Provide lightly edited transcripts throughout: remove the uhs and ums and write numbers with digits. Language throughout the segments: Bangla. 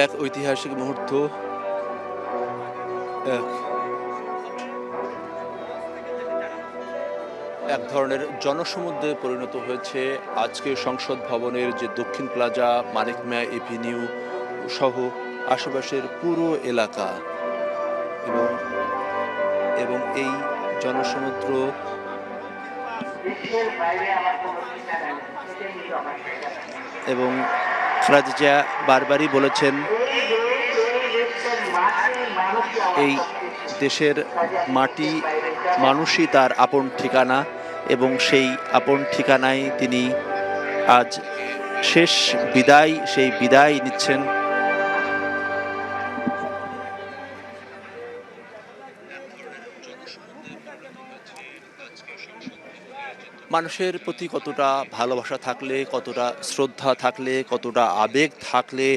এক ঐতিহাসিক মুহূর্ত, এক এক ধরনের জনসমুদ্রে পরিণত হয়েছে আজকে সংসদ ভবনের যে দক্ষিণ প্লাজা, মানিক মিয়া এভিনিউ সহ আশেপাশের পুরো এলাকা। এবং এবং এই জনসমুদ্র এবং খালেদা জিয়া বারবারই বলেছেন এই দেশের মাটি মানুষই তার আপন ঠিকানা, এবং সেই আপন ঠিকানায় তিনি আজ সেই বিদায় নিচ্ছেন। মানুষের প্রতি কতটা ভালোবাসা থাকলে, কতটা শ্রদ্ধা থাকলে, কতটা আবেগ থাকলে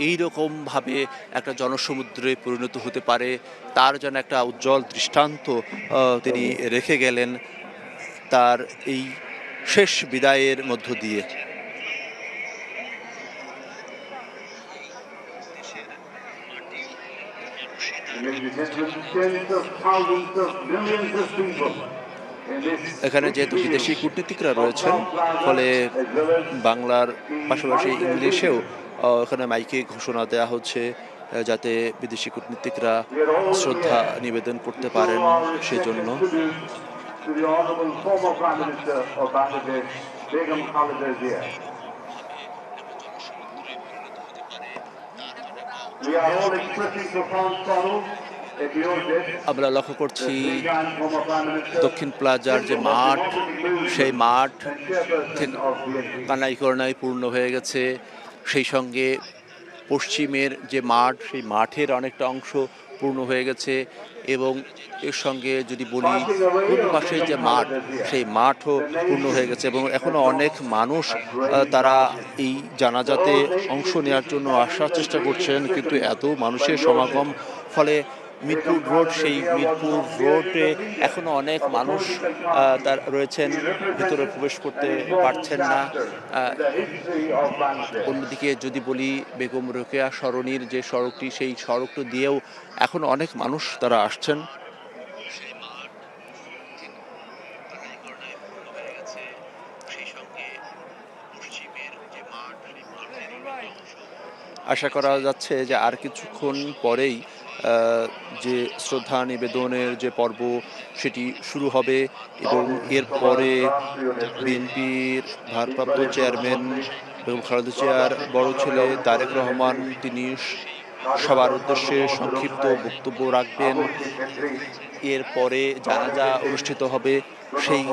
এইরকমভাবে একটা জনসমুদ্রে পরিণত হতে পারে, তার যেন একটা উজ্জ্বল দৃষ্টান্ত তিনি রেখে গেলেন তার এই শেষ বিদায়ের মধ্য দিয়ে। এখানে যেহেতু বিদেশি কূটনীতিকরা রয়েছেন, ফলে বাংলার পাশাপাশি ইংলিশেও এখানে মাইকে ঘোষণা দেওয়া হচ্ছে যাতে বিদেশি কূটনীতিকরা শ্রদ্ধা নিবেদন করতে পারেন সেজন্য। আমরা লক্ষ্য করছি দক্ষিণ প্লাজার যে মাঠ, সেই মাঠ কানাই করোনায় পূর্ণ হয়ে গেছে। সেই সঙ্গে পশ্চিমের যে মাঠ, সেই মাঠের অনেকটা অংশ পূর্ণ হয়ে গেছে, এবং এর সঙ্গে যদি বলি পূর্ব পাশের যে মাঠ, সেই মাঠও পূর্ণ হয়ে গেছে। এবং এখনও অনেক মানুষ তারা এই জানাজাতে অংশ নেওয়ার জন্য আসার চেষ্টা করছেন, কিন্তু এত মানুষের সমাগম, ফলে মিরপুর রোড, সেই মিরপুর রোডে এখনো অনেক মানুষ তার রয়েছেন, ভেতরে প্রবেশ করতে পারছেন না। অন্যদিকে যদি বলি বেগম রোকেয়া সরণির যে সড়কটি, সেই সড়কটি দিয়েও এখন অনেক মানুষ তারা আসছেন। আশা করা যাচ্ছে যে আর কিছুক্ষণ পরেই যে শ্রদ্ধা নিবেদনের যে পর্ব, সেটি শুরু হবে, এবং এরপরে বিএনপির ভারপ্রাপ্ত চেয়ারম্যান এবং খালেদা জিয়ার বড় ছেলে তারেক রহমান, তিনি সবার উদ্দেশ্যে সংক্ষিপ্ত বক্তব্য রাখবেন। এরপরে জানাজা অনুষ্ঠিত হবে। সেই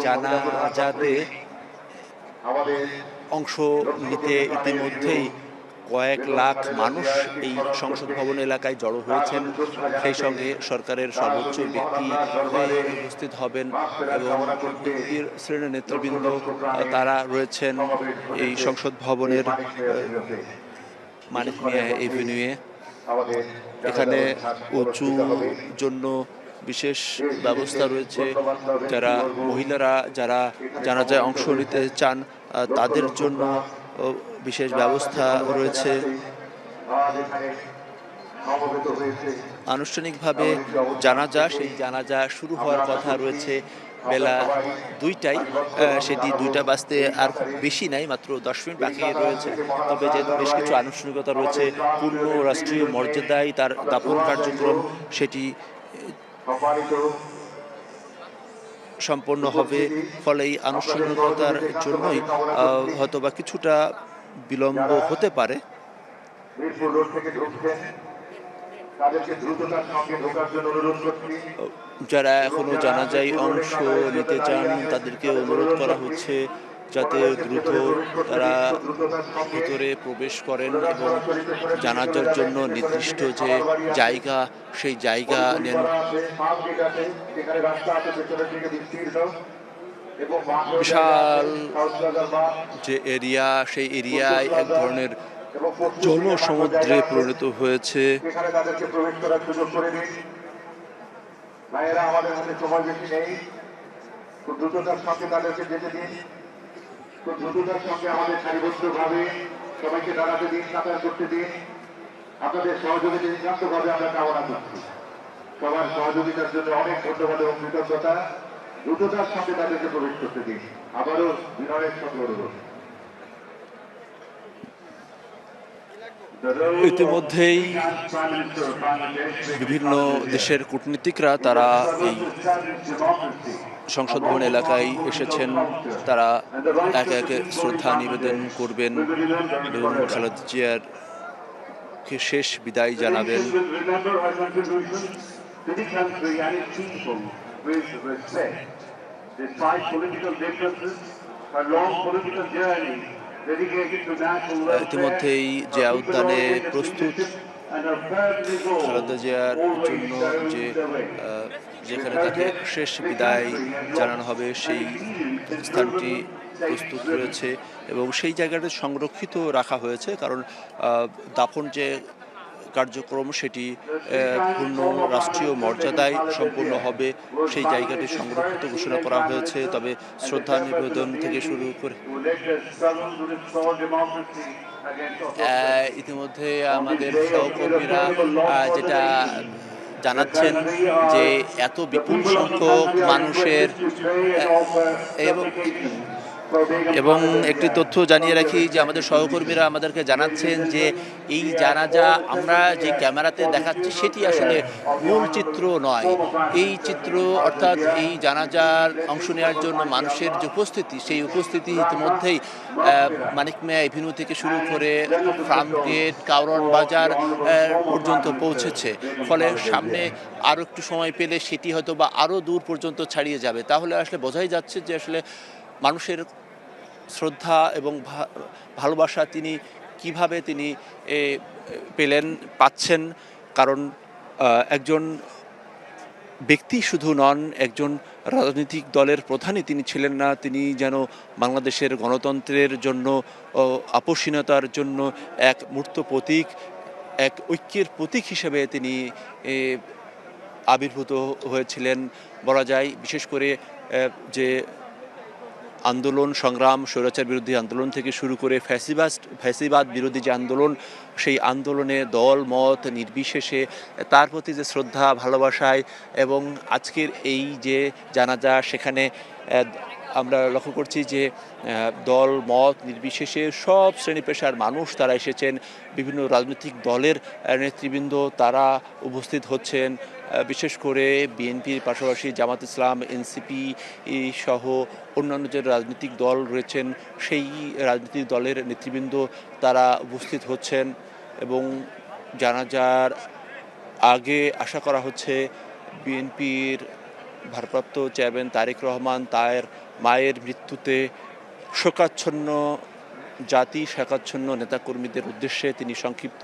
জানাজাতে অংশ নিতে ইতিমধ্যেই কয়েক লাখ মানুষ এই সংসদ ভবন এলাকায় জড়ো হয়েছেন। সেই সঙ্গে সরকারের সর্বোচ্চ ব্যক্তি উপস্থিত হবেন, এবং শ্রেণীর নেতৃবৃন্দ তারা রয়েছেন এই সংসদ ভবনের মানিক মিয়া এভিনিউয়ে। এখানে উঁচু জন্য বিশেষ ব্যবস্থা রয়েছে। যারা মহিলারা যারা জানাজায় অংশ নিতে চান, তাদের জন্য বিশেষ ব্যবস্থা রয়েছে। আনুষ্ঠানিকভাবে সেই জানাজা শুরু হওয়ার কথা রয়েছে বেলা 2টায়। সেটি 2টা বাজতে আর খুব বেশি নাই, মাত্র 10 মিনিট বাকি রয়েছে। তবে যেহেতু বেশ কিছু আনুষ্ঠানিকতা রয়েছে, পূর্ণ রাষ্ট্রীয় মর্যাদায় তার দাফন কার্যক্রম সেটি সম্পন্ন হবে। ফলে এই আনুষ্ঠানিকতার জন্যই হয়তোবা কিছুটা বিলম্ব হতে পারে। যারা এখনো জানাজায় অংশ নিতে চান, তাদেরকে অনুরোধ করা হচ্ছে যাতে দ্রুত তারা ভিতরে প্রবেশ করেন এবং জানাজার জন্য নির্দিষ্ট যে জায়গা, সেই জায়গা নেন। বিশাল যে এরিয়া, সেই এরিয়ায় এক ধরনের জনসমুদ্রে পরিণত হয়েছে। খুব দ্রুততার সঙ্গে আমাদের সারিবদ্ধভাবে সবাইকে দাঁড়াতে দিন, কাতার করতে দিন। আপনাদের সহযোগিতা নিতান্তভাবে আমরা কামনা করছি। সবার সহযোগিতার জন্য অনেক ধন্যবাদ এবং কৃতজ্ঞতা। দ্রুততার সঙ্গে তাদেরকে প্রবেশ করতে দিন। আবারও বিনয়ের সঙ্গে অনুরোধ। ইতিমধ্যেই বিভিন্ন দেশের কূটনীতিকরা তারা এই সংসদ ভবন এলাকায় এসেছেন। তারা একে একে শ্রদ্ধা নিবেদন করবেন এবং খালেদা জিয়ারকে শেষ বিদায় জানাবেন। ইতিমধ্যেই জিয়া উদ্যানে প্রস্তুত খালেদা জিয়ার জন্য যে যেখানে তাকে শেষ বিদায় জানানো হবে সেই স্থানটি প্রস্তুত রয়েছে এবং সেই জায়গাটা সংরক্ষিত রাখা হয়েছে, কারণ দাফন যে কার্যক্রম সেটি পূর্ণ রাষ্ট্রীয় মর্যাদায় সম্পূর্ণ হবে। সেই জায়গাটি সংরক্ষিত ঘোষণা করা হয়েছে। তবে শ্রদ্ধা নিবেদন থেকে শুরু করে ইতিমধ্যে আমাদের সহকর্মীরা যেটা জানাচ্ছেন যে এত বিপুল সংখ্যক মানুষের এবং একটি তথ্য জানিয়ে রাখি যে আমাদের সহকর্মীরা আমাদেরকে জানাচ্ছেন যে এই জানাজা আমরা যে ক্যামেরাতে দেখাচ্ছি সেটি আসলে মূল চিত্র নয়। এই চিত্র অর্থাৎ এই জানাজার অংশ নেওয়ার জন্য মানুষের যে উপস্থিতি, সেই উপস্থিতি ইতিমধ্যেই মানিক মিয়া এভিনিউ থেকে শুরু করে ফার্মগেট, কাউরন বাজার পর্যন্ত পৌঁছেছে। ফলে সামনে আরও একটু সময় পেলে সেটি হয়তো বা আরও দূর পর্যন্ত ছাড়িয়ে যাবে। তাহলে আসলে বোঝাই যাচ্ছে যে আসলে মানুষের শ্রদ্ধা এবং ভালোবাসা তিনি কিভাবে তিনি পাচ্ছেন। কারণ একজন ব্যক্তি শুধু নন, একজন রাজনৈতিক দলের প্রধানই তিনি ছিলেন না, তিনি যেন বাংলাদেশের গণতন্ত্রের জন্য, আপোষহীনতার জন্য এক মূর্ত প্রতীক, এক ঐক্যের প্রতীক হিসেবে তিনি আবির্ভূত হয়েছিলেন বলা যায়। বিশেষ করে যে আন্দোলন সংগ্রাম, স্বৈরাচার বিরোধী আন্দোলন থেকে শুরু করে ফ্যাসিবাদ বিরোধী যে আন্দোলন, সেই আন্দোলনে দল মত নির্বিশেষে তার প্রতি যে শ্রদ্ধা, ভালোবাসায় এবং আজকের এই যে জানাজা, সেখানে আমরা লক্ষ্য করছি যে দল মত নির্বিশেষে সব শ্রেণী পেশার মানুষ তারা এসেছেন। বিভিন্ন রাজনৈতিক দলের নেতৃবৃন্দ তারা উপস্থিত হচ্ছেন। বিশেষ করে বিএনপির পাশাপাশি জামাত ইসলাম, এনসিপি সহ অন্যান্য যে রাজনৈতিক দল রয়েছেন সেই রাজনৈতিক দলের নেতৃবৃন্দ তারা উপস্থিত হচ্ছেন এবং জানাজার আগে আশা করা হচ্ছে বিএনপির ভারপ্রাপ্ত চেয়ারম্যান তারেক রহমান তার মায়ের মৃত্যুতে শোকাচ্ছন্ন জাতি, শোকাচ্ছন্ন নেতাকর্মীদের উদ্দেশ্যে তিনি সংক্ষিপ্ত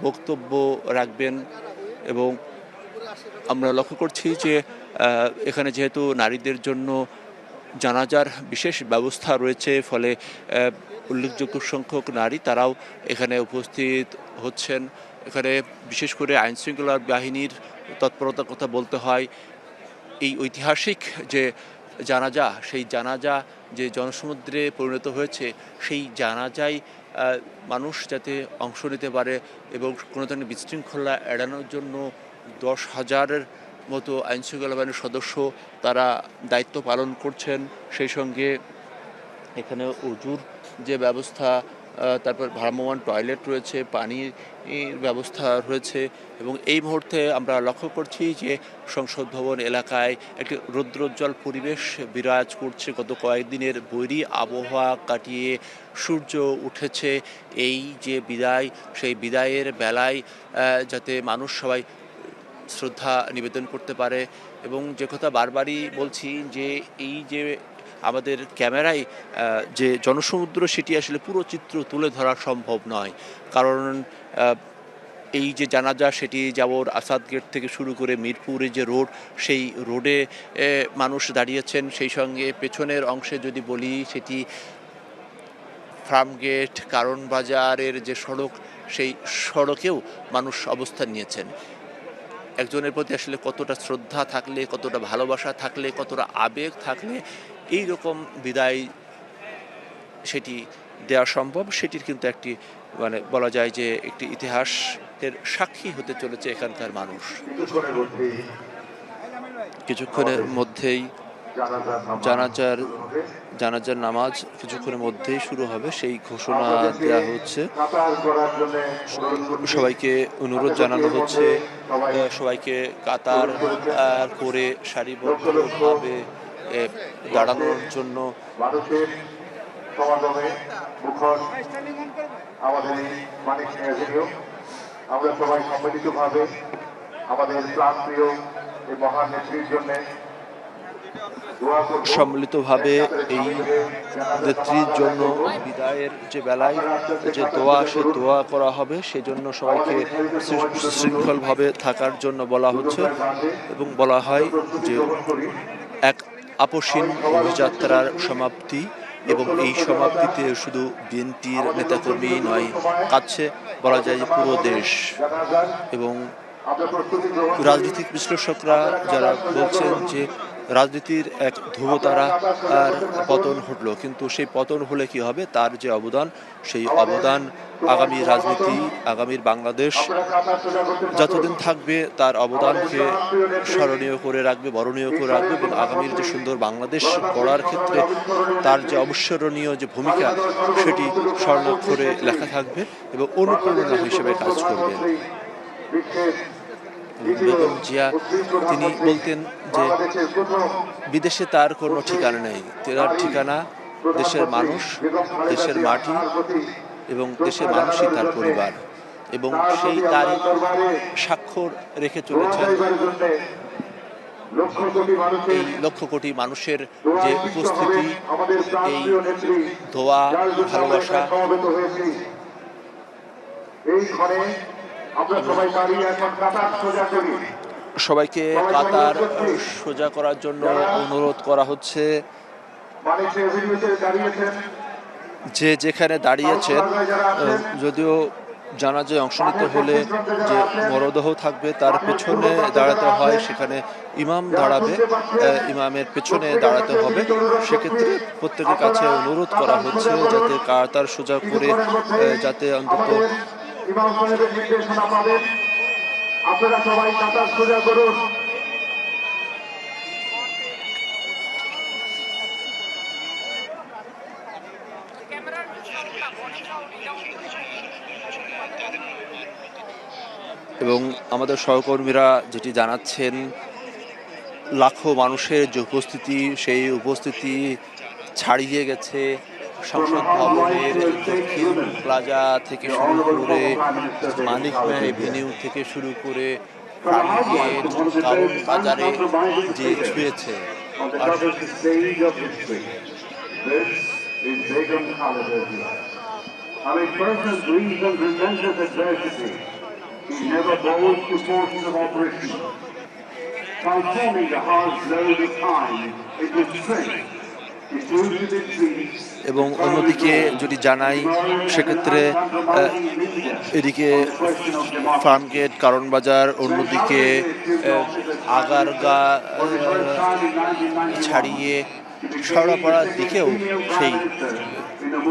বক্তব্য রাখবেন। এবং আমরা লক্ষ্য করছি যে এখানে যেহেতু নারীদের জন্য জানাজার বিশেষ ব্যবস্থা রয়েছে, ফলে উল্লেখযোগ্য সংখ্যক নারী তারাও এখানে উপস্থিত হচ্ছেন। এখানে বিশেষ করে আইনশৃঙ্খলা বাহিনীর তৎপরতার কথা বলতে হয়। এই ঐতিহাসিক যে জানাজা, সেই জানাজা যে জনসমুদ্রে পরিণত হয়েছে, সেই জানাজায় মানুষ যাতে অংশ নিতে পারে এবং কোনো ধরনের বিশৃঙ্খলা এড়ানোর জন্য 10,000-এর মতো আইনশৃঙ্খলা বাহিনীর সদস্য তারা দায়িত্ব পালন করছেন। সেই সঙ্গে এখানে উজুর যে ব্যবস্থা, তারপর ভ্রাম্যমাণ টয়লেট রয়েছে, পানির ব্যবস্থা রয়েছে এবং এই মুহূর্তে আমরা লক্ষ্য করছি যে সংসদ ভবন এলাকায় একটি রৌদ্রোজ্জ্বল পরিবেশ বিরাজ করছে। গত কয়েকদিনের বৈরী আবহাওয়া কাটিয়ে সূর্য উঠেছে। এই যে বিদায়, সেই বিদায়ের বেলায় যাতে মানুষ সবাই শ্রদ্ধা নিবেদন করতে পারে এবং যে কথা বারবারই বলছি যে এই যে আমাদের ক্যামেরায় যে জনসমুদ্র, সেটি আসলে পুরো চিত্র তুলে ধরা সম্ভব নয়। কারণ এই যে জানাজা, সেটি যাবর আসাদ গেট থেকে শুরু করে মিরপুরে যে রোড, সেই রোডে মানুষ দাঁড়িয়েছেন। সেই সঙ্গে পেছনের অংশে যদি বলি, সেটি ফার্মগেট, কারণ বাজারের যে সড়ক, সেই সড়কেও মানুষ অবস্থান নিয়েছেন। একজনের প্রতি আসলে কতটা শ্রদ্ধা থাকলে, কতটা ভালোবাসা থাকলে, কতটা আবেগ থাকলে এই রকম বিদায় সেটি দেওয়া সম্ভব, সেটির কিন্তু একটি মানে বলা যায় যে একটি ইতিহাসের সাক্ষী হতে চলেছে এখানকার মানুষ। কিছুক্ষণের মধ্যেই জানাজার জানাজার নামাজ কিছুক্ষণের মধ্যেই শুরু হবে, সেই ঘোষণা দেওয়া হচ্ছে। সবাইকে অনুরোধ জানানো হচ্ছে সবাইকে কাতার করে সারিবদ্ধভাবে দাঁড়ানোর জন্য। মানুষের সমাগমে মুখর আমাদের এই মানিক মেয়াজিনিও আমরা সবাই সম্মিলিতভাবে আমাদের প্রাণপ্রিয় এই মহান নেত্রীর জন্য সম্মিলিতভাবে এই নেত্রীর জন্য বিদায়ের যে বেলায় যে দোয়া, সে দোয়া করা হবে, সেজন্য সবাইকে শৃঙ্খলভাবে থাকার জন্য বলা হচ্ছে এবং বলা হয় যে এক আপসীন অভিযাত্রার সমাপ্তি, এবং এই সমাপ্তিতে শুধু বিএনপির নেতাকর্মী নয়, কাছে বলা যায় যে পুরো দেশ। এবং রাজনৈতিক বিশ্লেষকরা যারা বলছেন যে রাজনীতির এক ধ্রুবতারা আর পতন ঘটল, কিন্তু সেই পতন হলে কি হবে, তার যে অবদান, সেই অবদান আগামী রাজনীতি, আগামীর বাংলাদেশ যতদিন থাকবে তার অবদানকে স্মরণীয় করে রাখবে, বরণীয় করে রাখবে, এবং আগামীর যে সুন্দর বাংলাদেশ গড়ার ক্ষেত্রে তার যে অবিস্মরণীয় যে ভূমিকা, সেটি স্বর্ণাক্ষরে লেখা থাকবে এবং অনুপ্রেরণা হিসেবে কাজ করবে। বেগম জিয়া তিনি বলতেন যে বিদেশে তার কোনো ঠিকানা নেই, তার ঠিকানা দেশের মানুষ, দেশের মাটি এবং দেশের মানুষই তার পরিবার, এবং সেই তারই স্বাক্ষর রেখে চলেছেন এই লক্ষ কোটি মানুষের যে উপস্থিতি, এই দোয়া, ভালোবাসা। সবাইকে কাতার সোজা করার জন্য অনুরোধ করা হচ্ছে। যে যেখানে দাঁড়িয়েছেন, যদিও জানাজায় অংশ নিতে হলে যে মরদেহ থাকবে তার পেছনে দাঁড়াতে হয়, সেখানে ইমাম দাঁড়াবে, ইমামের পেছনে দাঁড়াতে হবে। সেক্ষেত্রে প্রত্যেকের কাছে অনুরোধ করা হচ্ছে যাতে কাতার সোজা করে যাতে অন্তত আপনারা সবাই কাতার সোজা করুন। এবং আমাদের সহকর্মীরা যেটি জানাচ্ছেন, লাখো মানুষের যে উপস্থিতি, সেই উপস্থিতি ছাড়িয়ে গেছে সংসদ ভবনের দক্ষিণ প্লাজা থেকে শুরু করে মানিক মেয়ে এভিনিউ থেকে শুরু করে ফ্রাঙ্কের কারণ বাজারে যে ছুঁয়েছে। He never bows to forces of oppression, transforming the hard load of time into strength. এবং অন্যদিকে যদি জানাই, সেক্ষেত্রে এদিকে ফার্মগেট, কারণ বাজার, অন্যদিকে আগারগা ছাড়িয়ে সরাপাড়ার দিকেও সেই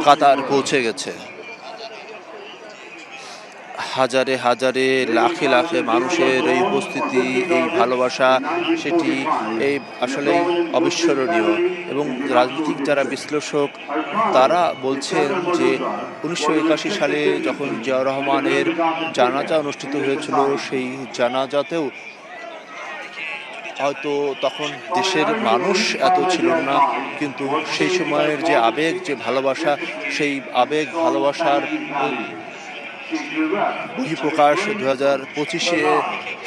কাতার পৌঁছে গেছে। হাজারে হাজারে লাখে লাখে মানুষের এই উপস্থিতি, এই ভালোবাসা, সেটি এই আসলেই অবিস্মরণীয়। এবং রাজনৈতিক যারা বিশ্লেষক তারা বলছেন যে 1981 সালে যখন জিয়াউর রহমানের জানাজা অনুষ্ঠিত হয়েছিল, সেই জানাজাতেও হয়তো তখন দেশের মানুষ এত ছিল না, কিন্তু সেই সময়ের যে আবেগ, যে ভালোবাসা, সেই আবেগ ভালোবাসার বহিঃপ্রকাশ 2025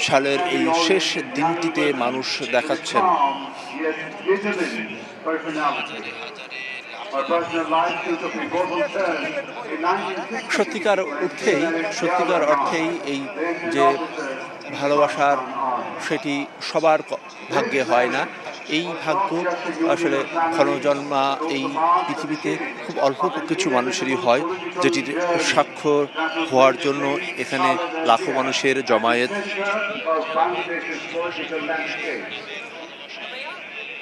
সালের এই শেষ দিনটিতে মানুষ দেখাচ্ছেন। সত্যিকার অর্থেই এই যে ভালোবাসার, সেটি সবার ভাগ্যে হয় না। এই ভাগ্য আসলে ক্ষণজন্মা এই পৃথিবীতে খুব অল্প কিছু মানুষেরই হয়, যেটির স্বাক্ষর হওয়ার জন্য এখানে লাখো মানুষের জমায়েত।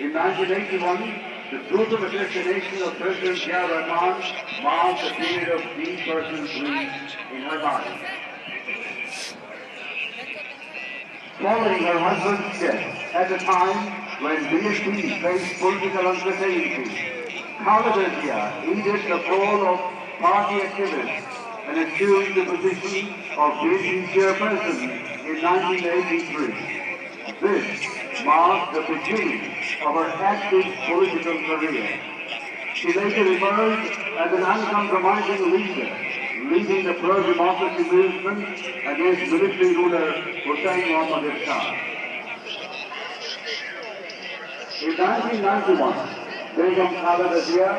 In 1981, The brutal assassination of President Zia Rahman marks a period of deep personal grief in her life. Following her husband's death at a time when BNP faced political uncertainty, Khaleda Zia aided the role of party activist and assumed the position of BNP chairperson in 1983. This marked the beginning of her active political career. She later emerged as an uncompromising leader, leading the pro-democracy movement against military ruler Hossein Mohammad Shah. In 1991, Begum Khaleda Zia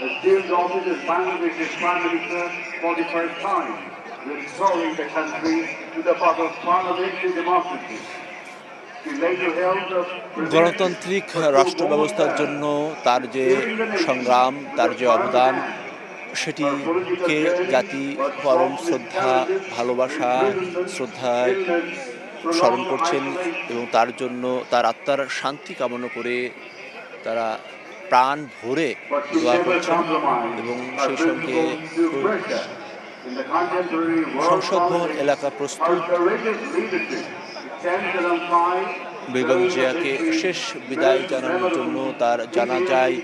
assumed office as Bangladesh's Prime Minister for the first time, restoring the country to the path of parliamentary democracy. She later held the গণতান্ত্রিক রাষ্ট্র ব্যবস্থার জন্য তার যে সংগ্রাম, তার যে অবদান, সেটিকে জাতি পরম শ্রদ্ধা, ভালোবাসা, শ্রদ্ধায় স্মরণ করছেন এবং তার জন্য তার আত্মার শান্তি কামনা করে তারা প্রাণ ভরে দোয়া করছেন। এবং সেই সঙ্গে সংসদ ভবন এলাকা প্রস্তুত বেগম জিয়াকে শেষ বিদায় জানানোর জন্য, তার জানাজায়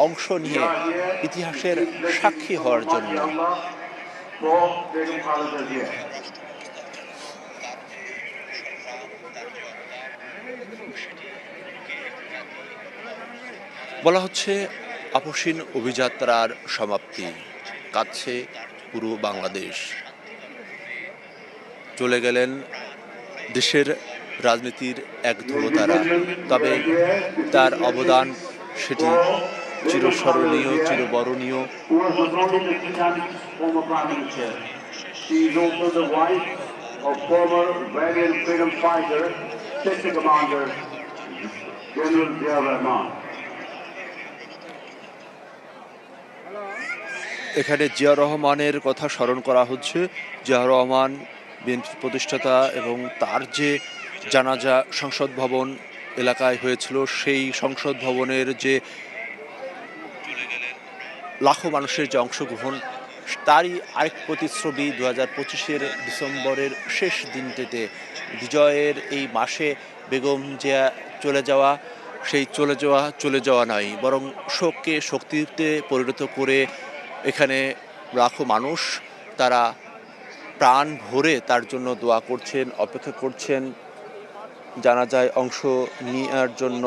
অংশ নিয়ে ইতিহাসের সাক্ষী হওয়ার জন্য। বলা হচ্ছে আপসীন অভিযাত্রার সমাপ্তি, কাঁদছে পুরো বাংলাদেশ। চলে গেলেন দেশের রাজনীতির এক ধ্রুবতারা, তবে তার অবদান সেটি চিরস্মরণীয়, চিরবরণীয়। এখানে জিয়া রহমানের কথা স্মরণ করা হচ্ছে। জিয়া রহমান বিএনপির প্রতিষ্ঠাতা এবং তার যে জানাজা সংসদ ভবন এলাকায় হয়েছিল, সেই সংসদ ভবনের যে লাখো মানুষের যে অংশগ্রহণ, তারই আরেক প্রতিচ্ছবি 2025-এর ডিসেম্বরের শেষ দিনটিতে বিজয়ের এই মাসে বেগম জিয়া চলে যাওয়া। সেই চলে যাওয়া নয়, বরং শোককে শক্তিতে পরিণত করে এখানে লাখো মানুষ তারা প্রাণ ভরে তার জন্য দোয়া করছেন, অপেক্ষা করছেন জানাজায় অংশ নেওয়ার জন্য।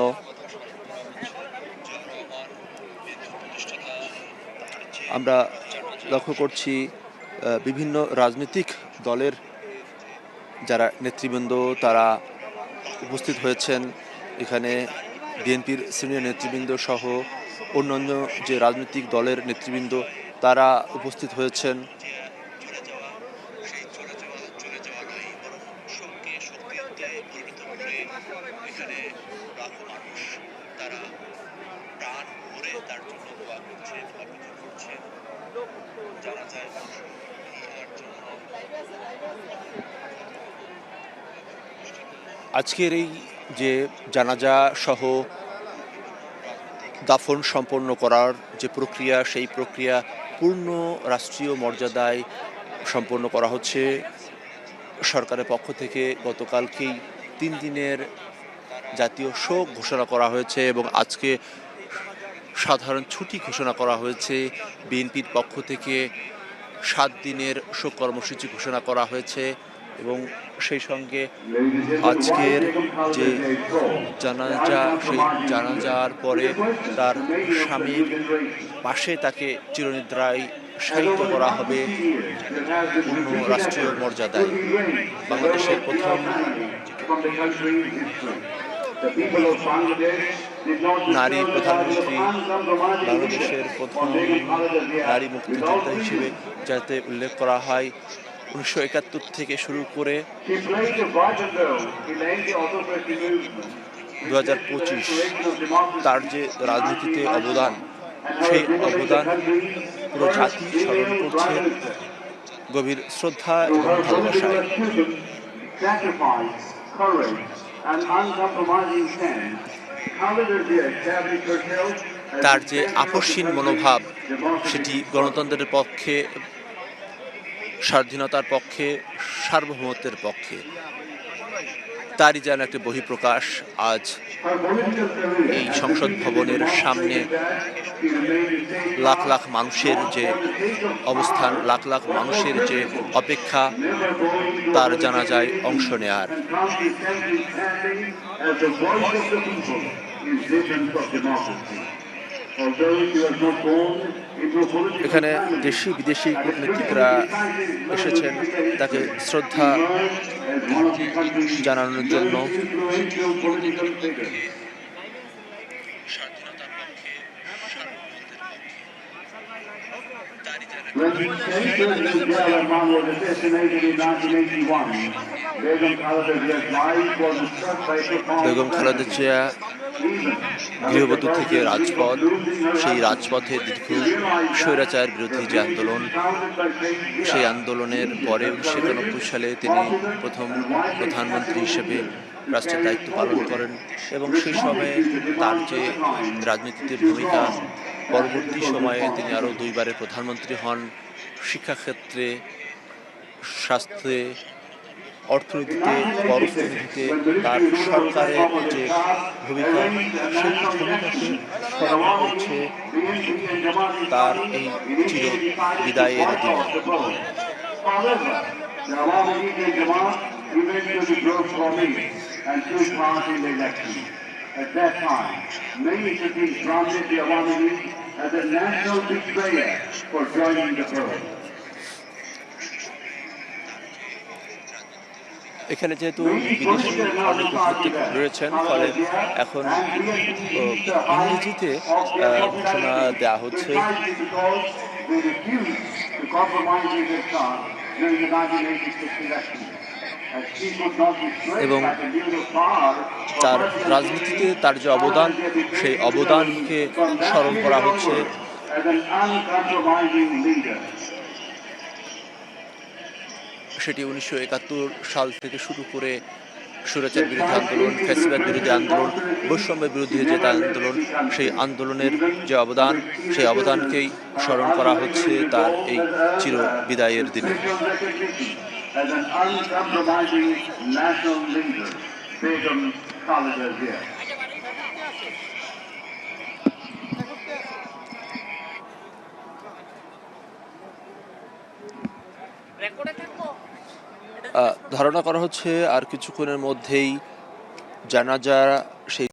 আমরা লক্ষ্য করছি বিভিন্ন রাজনৈতিক দলের যারা নেতৃবৃন্দ তারা উপস্থিত হয়েছেন এখানে। বিএনপির সিনিয়র নেতৃবৃন্দ সহ অন্যান্য যে রাজনৈতিক দলের নেতৃবৃন্দ তারা উপস্থিত হয়েছেন। আজকের এই যে জানাজা সহ দাফন সম্পন্ন করার যে প্রক্রিয়া, সেই প্রক্রিয়া পূর্ণ রাষ্ট্রীয় মর্যাদায় সম্পন্ন করা হচ্ছে। সরকারের পক্ষ থেকে গতকালকেই 3 দিনের জাতীয় শোক ঘোষণা করা হয়েছে এবং আজকে সাধারণ ছুটি ঘোষণা করা হয়েছে। বিএনপির পক্ষ থেকে 7 দিনের শোক কর্মসূচি ঘোষণা করা হয়েছে এবং সেই সঙ্গে আজকের যে জানাজা, সেই জানাজার পরে তার স্বামীর পাশে তাকে চিরনিদ্রায় শায়িত করা হবে পূর্ণ রাষ্ট্রীয় মর্যাদায়। বাংলাদেশের প্রথম নারী প্রধানমন্ত্রী, বাংলাদেশের প্রথম নারী মুক্তিযোদ্ধা হিসেবে যাতে উল্লেখ করা হয় 1971 থেকে শুরু করে 2025 তার যে রাজনীতিতে অবদান, সেই অবদান পুরো জাতি স্মরণ করছে গভীর শ্রদ্ধা এবং ভালোবাসায়। And uncompromising stand, Khaleda Zia established herself তার যে আপোষহীন মনোভাব, সেটি গণতন্ত্রের পক্ষে, স্বাধীনতার পক্ষে, সার্বভৌমত্বের পক্ষে, তারই যেন একটা বহিঃপ্রকাশ আজ এই সংসদ ভবনের সামনে। লাখ লাখ মানুষের যে অবস্থান, লাখ লাখ মানুষের যে অপেক্ষা, তার জানাজায় অংশ নেয়ার। এখানে দেশি বিদেশি কূটনীতিকরা এসেছেন তাকে শ্রদ্ধা জানানোর জন্য। When President Rahman was assassinated in 1981, Begum Khaleda Zia's life was struck by profound Begum Khaleda Zia গৃহবধূ থেকে রাজপথ, সেই রাজপথে দীর্ঘ স্বৈরাচার বিরোধী যে আন্দোলন, সেই আন্দোলনের পরে 1991 সালে তিনি প্রথম প্রধানমন্ত্রী হিসেবে রাষ্ট্রের দায়িত্ব পালন করেন এবং সেই সময়ে তার যে রাজনীতিতে ভূমিকা, পরবর্তী সময়ে তিনি আরও দুইবারের প্রধানমন্ত্রী হন। শিক্ষাক্ষেত্রে, স্বাস্থ্যে, অর্থনীতিতে, পররাষ্ট্রনীতিতে তার সরকারের যে ভূমিকা, সেই ভূমিকাকে স্মরণ করছে তার এই চির বিদায়ের দিনে। At that time, many cities branded the Awami League as a national betrayer for joining the probe. এখানে যেহেতু বিদেশি অনেক কূটনীতিক রয়েছেন, ফলে এখন ইংরেজিতে ঘোষণা দেওয়া হচ্ছে এবং তার রাজনীতিতে তার যে অবদান, সেই অবদানকে স্মরণ করা হচ্ছে। সেটি 1971 সাল থেকে শুরু করে স্বৈরাচার বিরোধী আন্দোলন, ফ্যাসিবাদ বিরোধী আন্দোলন, বৈষম্য বিরোধী যে আন্দোলন, সেই আন্দোলনের যে অবদান, সেই অবদানকেই স্মরণ করা হচ্ছে তার এই চির বিদায়ের দিনে। ধারণা করা হচ্ছে আর কিছুক্ষণের মধ্যেই জানাজা সেই